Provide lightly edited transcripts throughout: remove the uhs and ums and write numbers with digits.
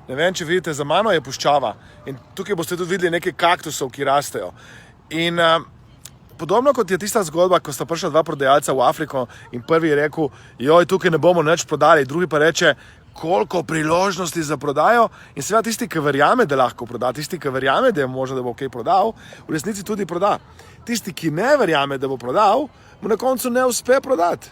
Ne vem, če vidite, za mano je puščava in tukaj boste tudi videli nekaj kaktusov, ki rastejo. In podobno kot je tista zgodba, ko sta prišla dva prodajalca v Afriko in prvi je rekel, joj, tukaj ne bomo nič prodali, drugi pa reče, koliko priložnosti za prodajo in seveda tisti, ki verjame, da lahko proda, tisti, ki verjame, da je možno, da bo kaj prodal, v resnici tudi proda. Tisti, ki ne verjame, da bo prodal, mu na koncu ne uspe prodati.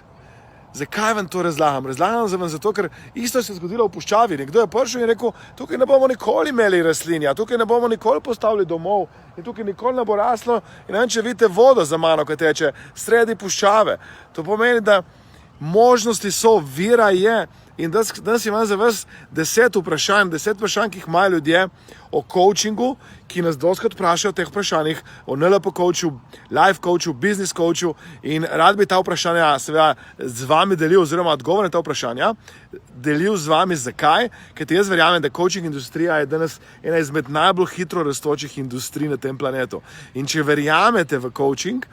Zakaj vam to razlagam? Razlagam vam zato, ker isto se je zgodilo v puščavi. Nekdo je prišel in rekel, tukaj ne bomo nikoli imeli rastlin, tukaj ne bomo nikoli postavili domov in tukaj nikoli ne bo raslo. In ne vem, če vidite vodo za mano, ki teče sredi puščave. To pomeni, da možnosti so, vira je. In danes imam za vas 10 vprašanj, ki jih imajo ljudje o coachingu, ki nas dostikrat vprašajo o teh vprašanjih, o NLP coachu, life coachu, business coachu in rad bi ta vprašanja seveda z vami delil oziroma odgovor na ta vprašanja delil z vami. Zakaj? Ker jaz verjamem, da coaching industrija je danes ena izmed najbolj hitro rastočih industrij na tem planetu. In če verjamete v coaching,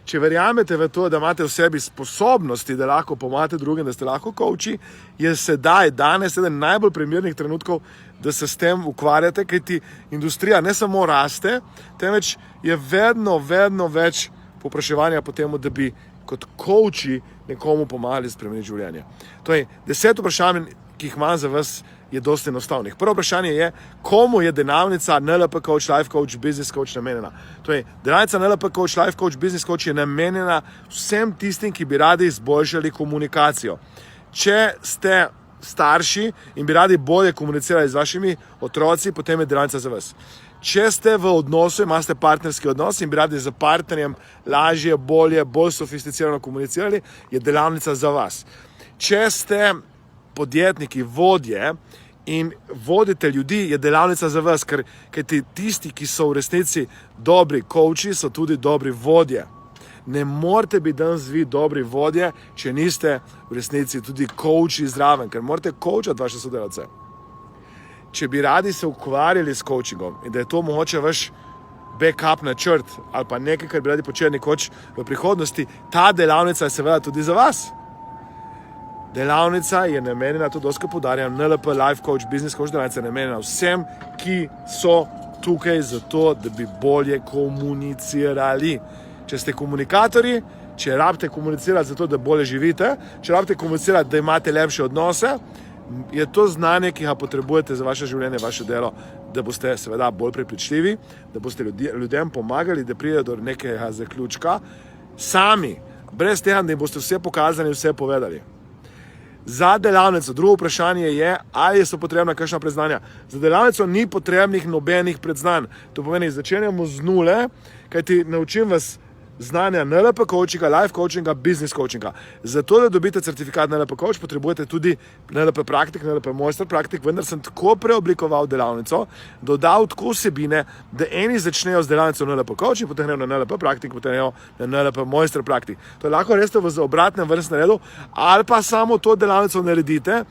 če verjamete v to, da imate v sebi sposobnosti, da lahko pomagate drugim, da ste lahko coachi, je sedaj, danes, eden najbolj primernih trenutkov, da se s tem ukvarjate, kajti industrija ne samo raste, temveč je vedno več povpraševanja po tem, da bi kot coachi nekomu pomagali spremeniti življenje. Torej, 10 vprašanj, ki jih imam za vas, je dosti enostavnih. Prvo vprašanje je, komu je delavnica NLP coach, life coach, business coach namenjena. Torej, delavnica NLP coach, life coach, business coach je namenjena vsem tistim, ki bi radi izboljšali komunikacijo. Če ste starši in bi radi bolje komunicirali z vašimi otroci, potem je delavnica za vas. Če ste v odnosu, imate partnerski odnos in bi radi z partnerjem lažje, bolje, bolj sofisticirano komunicirali, je delavnica za vas. Če ste podjetniki, vodje in vodite ljudi, je delavnica za vas, ker tisti, ki so v resnici dobri coachi, so tudi dobri vodje. Ne morete biti danes vi dobri vodje, če niste v resnici tudi coachi zraven, ker morate coachati vaše sodelavce. Če bi radi se ukvarjali s coachingom in da je to mogoče vaš backup načrt ali pa nekaj, kar bi radi počeli nekoč v prihodnosti, ta delavnica je seveda tudi za vas. Delavnica je namenjena, to dosti poudarjam, NLP, life coach, business coach, delavnica je namenjena vsem, ki so tukaj zato, da bi bolje komunicirali. Če ste komunikatorji, če rabite komunicirati zato, da bolje živite, če rabite komunicirati, da imate lepše odnose, je to znanje, ki ga potrebujete za vaše življenje, vaše delo, da boste seveda bolj prepričljivi, da boste ljudem pomagali, da pridejo do nekega zaključka sami, brez tega, da jim boste vse pokazali in vse povedali. Za delavnico, drugo vprašanje je, ali so potrebna kakšna predznanja. Za delavnico ni potrebnih nobenih predznanj. To pomeni, začenjamo z nule, kajti naučim vas znanja NLP coachinga, life coachinga, business coachinga. Zato, da dobite certifikat NLP coach, potrebujete tudi NLP praktik, NLP mojster praktik, vendar sem tako preoblikoval delavnico, dodal tako vsebine, da eni začnejo z delavnico NLP coach, potem grejo na NLP praktik, potem grejo na NLP mojster praktik. To lahko reste v obratnem vrstnem redu, ali pa samo to delavnico naredite,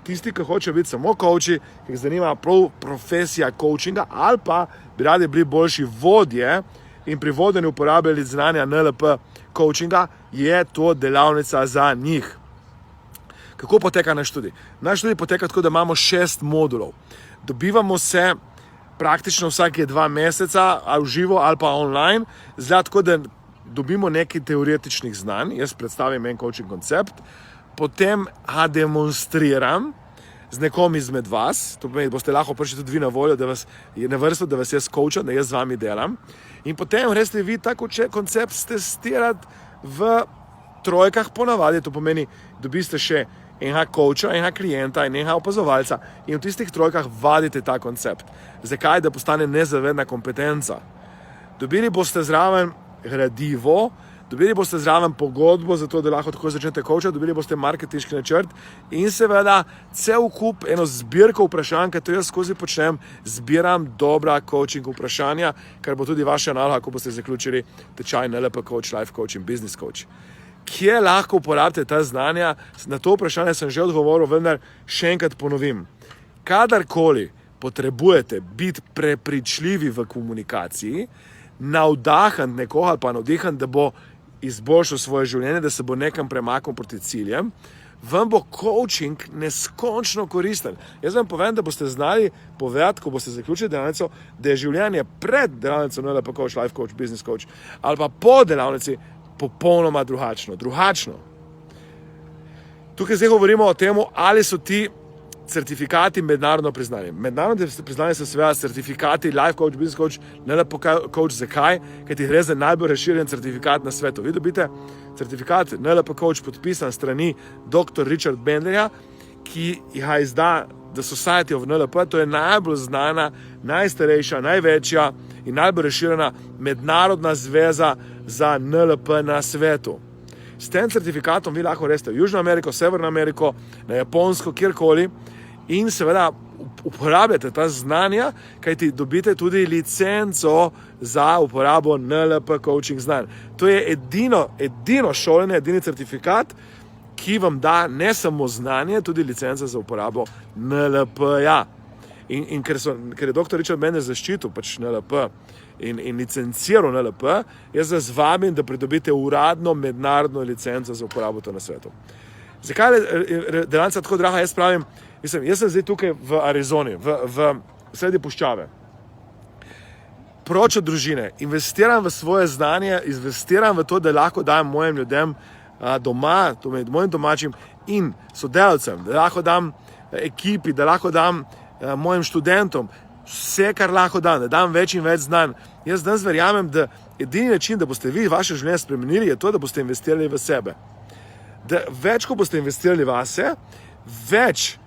tisti, ki hočejo biti samo coachi, ki jih zanima prav profesija coachinga, ali pa bi radi bili boljši vodje, in pri vodenju uporabljali znanja NLP coachinga, je to delavnica za njih. Kako poteka naš študij? Naš študij poteka tako, da imamo 6 modulov. Dobivamo se praktično vsake 2 meseca, ali v živo, ali pa online, tako da dobimo nekaj teoretičnih znanj, jaz predstavim en coaching koncept, potem ga demonstriram z nekom izmed vas, to pomeni, boste lahko prišli tudi vi na voljo, da vas je na vrsto, da vas jaz coacham, da jaz z vami delam. In potem greste vi tako koncept testirati v trojkah ponavadi, to pomeni, dobiste še enega coacha, enega klienta in enega opazovalca in v tistih trojkah vadite ta koncept. Zakaj? Da postane nezavedna kompetenca. Dobili boste zraven gradivo, dobili boste zraven pogodbo, zato da lahko tako začnete coachati, dobili boste marketinški načrt in seveda cel kup, eno zbirko vprašanj, ker to jaz skozi počnem, zbiram dobra coaching vprašanja, kar bo tudi vaša naloga, ko boste zaključili tečaj NLP coach, life coach in business coach. Kje lahko uporabite ta znanja? Na to vprašanje sem že odgovoril, vendar še enkrat ponovim. Kadarkoli potrebujete biti prepričljivi v komunikaciji, navdahniti nekoga ali pa navdihniti, da bo izboljšal svoje življenje, da se bo nekam premaknil proti ciljem, vam bo coaching neskončno koristen. Jaz vam povem, da boste znali povedati, ko boste zaključili delavnico, da je življenje pred delavnico NLP coach, life coach, business coach ali pa po delavnici popolnoma drugačno. Tukaj zdaj govorimo o tem, ali so ti certifikati mednarodno priznani. Mednarodno priznani so seveda certifikati life coach, business coach, NLP coach. Zakaj? Ker ti gre za najbolj razširjen certifikat na svetu. Vi dobite certifikat NLP coach podpisan strani dr. Richard Bandlerja, ki ga izda The Society of NLP. To je najbolj znana, najstarejša, največja in najbolj razširjena mednarodna zveza za NLP na svetu. S tem certifikatom vi lahko greste v Južno Ameriko, Severno Ameriko, na Japonsko, kjerkoli in seveda uporabljate ta znanja, kajti dobite tudi licenco za uporabo NLP coaching znanj. To je edino šolanje, edini certifikat, ki vam da ne samo znanje, tudi licenca za uporabo NLP-ja. In ker je dr. Richard Bandler zaščitil pač NLP in licenciral NLP, jaz vas vabim, da pridobite uradno mednarodno licenco za uporabo to na svetu. Zakaj je delavnica tako draga? Jaz pravim, jaz sem zdaj tukaj v Arizoni, v sredi puščave. Proč od družine, investiram v svoje znanje, investiram v to, da lahko dajem mojim ljudem doma, mojim domačim in sodelavcem, da lahko dam ekipi, da lahko dam mojim študentom, vse, kar lahko dam, da dam več in več znanj. Jaz danes verjamem, da edini način, da boste vi vaše življenje spremenili, je to, da boste investirali v sebe. Da več, ko boste investirali vase, več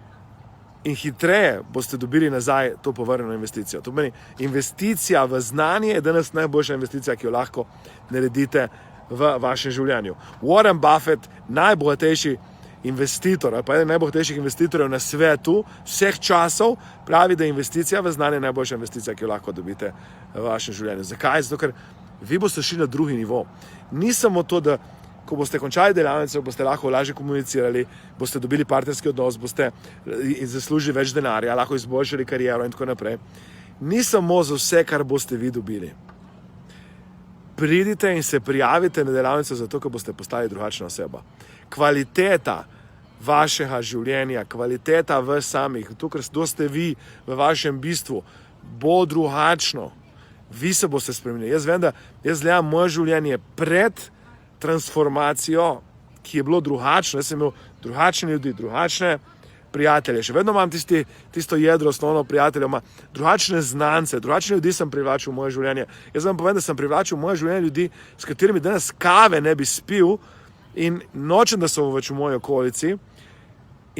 in hitreje boste dobili nazaj to povrnjeno investicijo. To pomeni, investicija v znanje je danes najboljša investicija, ki jo lahko naredite v vašem življenju. Warren Buffett, najbogatejši investitor, ali pa eden najbogatejših investitorjev na svetu vseh časov, pravi, da investicija v znanje je najboljša investicija, ki jo lahko dobite v vašem življenju. Zakaj? Zato, ker vi boste šli na drugi nivo. Ni samo to, da ko boste končali delavnico, boste lahko lažje komunicirali, boste dobili partnerski odnos, boste zaslužili več denarja, lahko izboljšali kariero in tako naprej. Ni samo za vse, kar boste vi dobili. Pridite in se prijavite na delavnico zato, ker boste postali drugačna oseba. Kvaliteta vašega življenja, kvaliteta v samih, to, kar ste vi v vašem bistvu, bo drugačno. Vi se boste spremenili. Jaz vem, da jaz gledam moje življenje pred transformacijo, ki je bilo drugačno. Jaz sem imel drugačne ljudi, drugačne prijatelje. Še vedno imam tisto jedro, osnovno prijateljev, drugačne znance, drugačne ljudi sem privlačil v moje življenje. Jaz vam povem, da sem privlačil v moje življenje ljudi, s katerimi danes kave ne bi spil in nočem, da so več v moji okolici.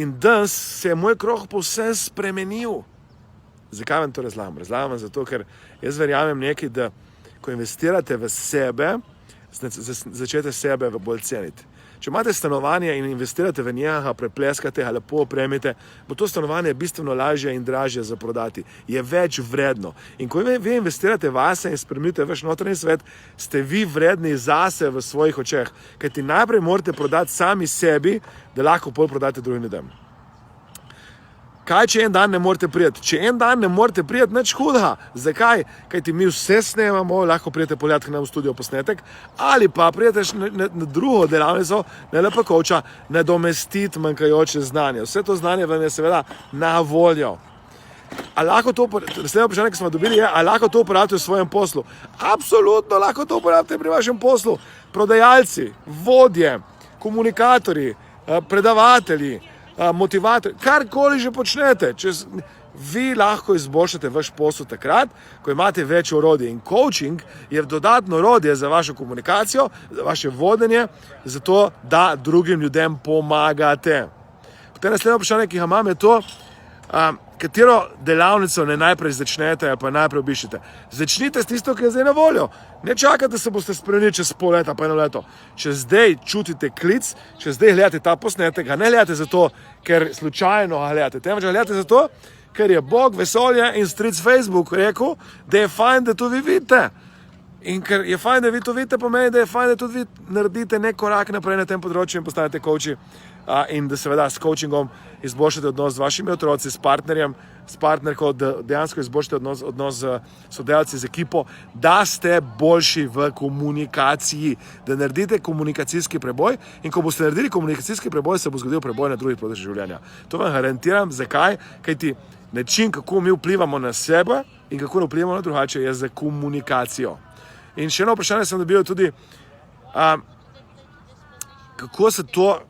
In danes se je moj krog povsem spremenil. Zakaj vam to razlagam? Razlagam vam zato, ker jaz verjamem nekaj, da ko investirate v sebe, začete sebe bolj ceniti. Če imate stanovanje in investirate v njega, prepleskate ga, lepo opremite, bo to stanovanje bistveno lažje in dražje za prodati. Je več vredno. In ko vi investirate vase in spremenite vaš notranji svet, ste vi vredni zase v svojih očeh. Kajti najprej morate prodati sami sebi, da lahko pol prodate drugim ljudem. Kaj, če en dan ne morete prijeti? Če en dan ne morete prijeti, nič hudega. Zakaj? Kajti mi vse snemamo, lahko prijete poljati k nam v studio posnetek, ali pa prijete na drugo delavnico, NLP coacha, nadomestiti manjkajoče znanje. Vse to znanje vam je seveda na voljo. Naslednje vprašanje, ki smo dobili, je, ali lahko to uporabite v svojem poslu? Absolutno lahko to uporabite pri vašem poslu. Prodajalci, vodje, komunikatorji, predavatelji, motivator, karkoli že počnete, vi lahko izboljšate vaš posel takrat, ko imate več orodij. In coaching je dodatno orodje za vašo komunikacijo, za vaše vodenje, za to, da drugim ljudem pomagate. Potem naslednje vprašanje, ki ga imam, je to, katero delavnico ne najprej začnete ali pa najprej obiščete. Začnite s tisto, ki je zdaj na voljo. Ne čakate, da se boste spremenili čez pol leta pa eno leto. Če zdaj čutite klic, če zdaj gledate ta posnetek, ga ne gledate zato, ker slučajno ga gledate, temveč ga gledate zato, ker je Bog, vesolje in stric Facebook rekel, da je fajn, da to vi vidite. In ker je fajn, da vi to vidite, pomeni, da je fajn, da tudi vi naredite nek korak naprej na tem področju in postanete coachi in da seveda s coachingom izboljšate odnos z vašimi otroci, s partnerjem, s partnerko, da dejansko izboljšate odnos z sodelavci, z ekipo, da ste boljši v komunikaciji, da naredite komunikacijski preboj in ko boste naredili komunikacijski preboj, se bo zgodil preboj na drugih področjih življenja. To vam garantiram. Zakaj? Kajti način, kako mi vplivamo na sebe in kako ne vplivamo na drugače, je za komunikacijo. In še eno vprašanje sem dobil tudi, kako se to,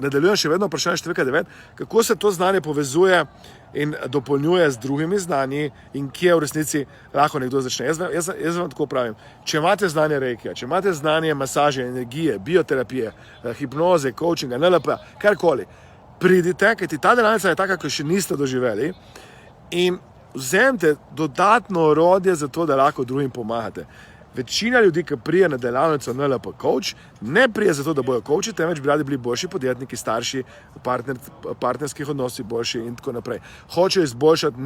nadaljujem še vedno vprašanje številka 9, kako se to znanje povezuje in dopolnjuje z drugimi znanji in kje v resnici lahko nekdo začne. Jaz vam tako pravim, če imate znanje reikija, če imate znanje masaže, energije, bioterapije, hipnoze, coachinga, NLP, karkoli, pridite, kajti ta delavnica je taka, ko še niste doživeli in vzemite dodatno orodje za to, da lahko drugim pomagate. Večina ljudi, ki prije na delavnico NLP coach, ne prije zato, da bojo coachi, temveč bi radi bili boljši podjetniki, starši, partnerskih odnosi boljši in tako naprej. Hočejo izboljšati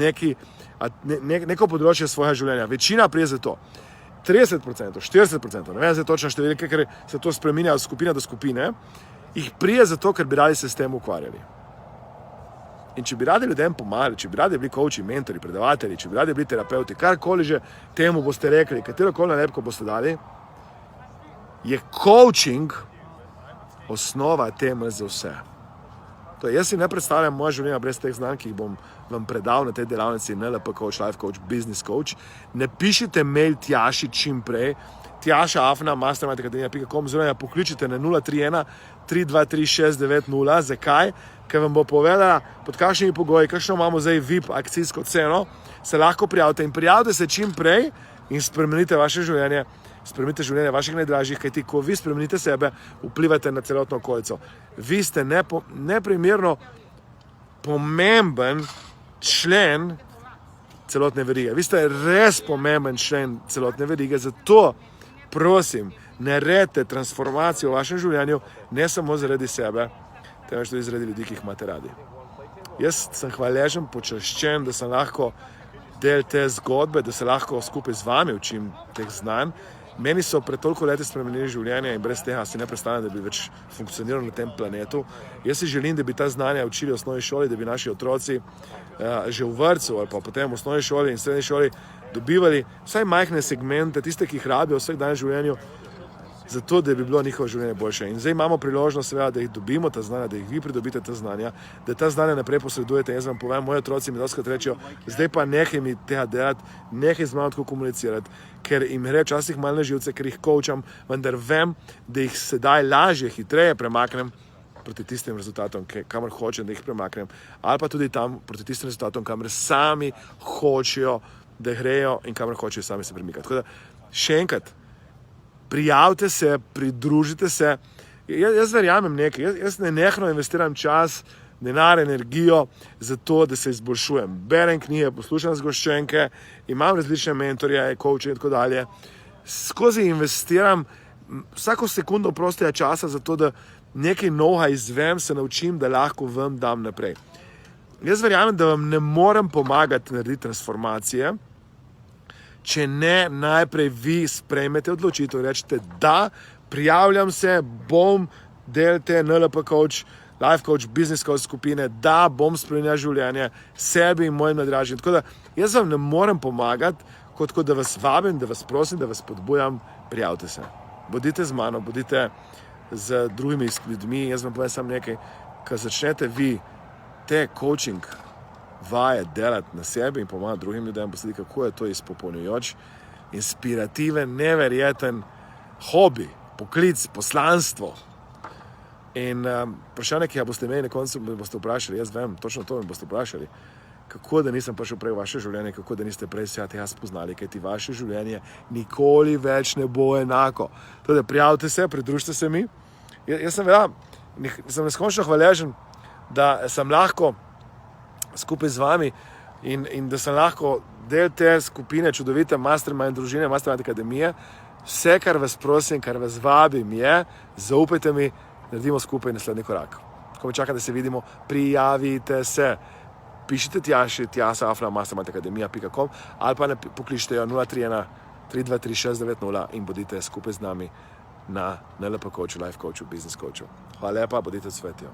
neko področje svojega življenja. Večina prije za to. 30%, 40%, ne vem zdaj točno številke, ker se to spreminja od skupine do skupine, jih prije zato, ker bi radi se s tem ukvarjali. In če bi radi ljudem pomagali, če bi radi bili coachi, mentori, predavatelji, če bi radi bili terapeuti, karkoli že temu boste rekli, katerokoli nalepko boste dali, je coaching osnova temelj za vse. Jaz si ne predstavljam moje življenje brez teh znanj, ki jih bom vam predal na tej delavnici NLP coach, life coach, business coach. Ne pišite mail Tjaši čim prej, tjaša@mastermindacademia.com, oziroma pokličite na 031 323 690. Zakaj? Ker vam bo povedala, pod kakšnimi pogoji, kakšno imamo zdaj VIP akcijsko ceno, se lahko prijavite in prijavite se čim prej in spremenite vaše življenje, spremenite življenje vaših najdražjih, kajti ko vi spremenite sebe, vplivate na celotno okolico. Vi ste neprimerno pomemben člen celotne verige. Vi ste res pomemben člen celotne verige, zato prosim, naredite transformacijo v vašem življenju, ne samo zaradi sebe, temveč tudi zaradi ljudi, ki jih imate radi. Jaz sem hvaležen, počaščen, da sem lahko del te zgodbe, da se lahko skupaj z vami učim teh znanj. Meni so pred toliko leti spremenili življenje in brez tega si ne predstavljam, da bi več funkcioniral na tem planetu. Jaz si želim, da bi ta znanja učili v osnovni šoli, da bi naši otroci že v vrtcu ali pa potem v osnovni šoli in srednji šoli dobivali vsaj majhne segmente, tiste, ki jih rabijo v vsakdanjem življenju, zato, da bi bilo njihovo življenje boljše. In zdaj imamo priložnost, seveda, da jih dobimo ta znanja, da jih vi pridobite ta znanja, da ta znanja naprej posredujete. Jaz vam povem, moji otroci mi dostakrat rečejo, zdaj pa nehaj mi tega delati, nehaj z mano tako komunicirati, ker jim gre včasih malo na živce, ker jih coacham, vendar vem, da jih sedaj lažje, hitreje premaknem proti tistim rezultatom, kamor hočem, da jih premaknem, ali pa tudi tam proti tistim rezultatom, kamor sami hočejo, da grejo in kamor hočejo sami se premikati. Tako da, še enkrat, prijavite se, pridružite se. Jaz verjamem nekaj, jaz nenehno investiram čas, denar, energijo za to, da se izboljšujem. Berem knjige, poslušam zgoščenke, imam različne mentorje, coache in tako dalje. Skozi investiram vsako sekundo prostega časa za to, da nekaj novega izvem, se naučim, da lahko vam dam naprej. Jaz verjamem, da vam ne morem pomagati narediti transformacije, če ne najprej vi sprejmete odločitev in rečete, da, prijavljam se, bom del te NLP coach, life coach, business coach skupine, da bom spremenil življenje sebi in mojim najdražjim. Tako da jaz vam ne morem pomagati, kot da vas vabim, da vas prosim, da vas spodbujam, prijavite se. Bodite z mano, bodite z drugimi ljudmi. Jaz vam povem samo nekaj, ko začnete vi te coaching vaje delati na sebi in pomagati drugim ljudem, boste videli, kako je to izpopolnjujoč, inspirativen, neverjeten hobi, poklic, poslanstvo. In vprašanje, ki ga boste imeli na koncu, me boste vprašali, jaz vem, točno to me boste vprašali, kako da nisem prišel prej v vaše življenje, kako da niste prej tega spoznali, kajti vaše življenje nikoli več ne bo enako. Tudi prijavite se, pridružite se mi. Jaz sem neskončno hvaležen, da sem lahko skupaj z vami in da sem lahko del te skupine čudovite Mastermind družine, Mastermind Akademije. Vse, kar vas prosim, kar vas vabim je, zaupajte mi, naredimo skupaj naslednji korak. Ko me čaka, da se vidimo, prijavite se. Pišite Tjaši, tjasa@mastermindacademia.com ali pa pokličite jo 031 323 690 in bodite skupaj z nami na NLP coachu, life coachu, business coachu. Hvala lepa, bodite cvetijo.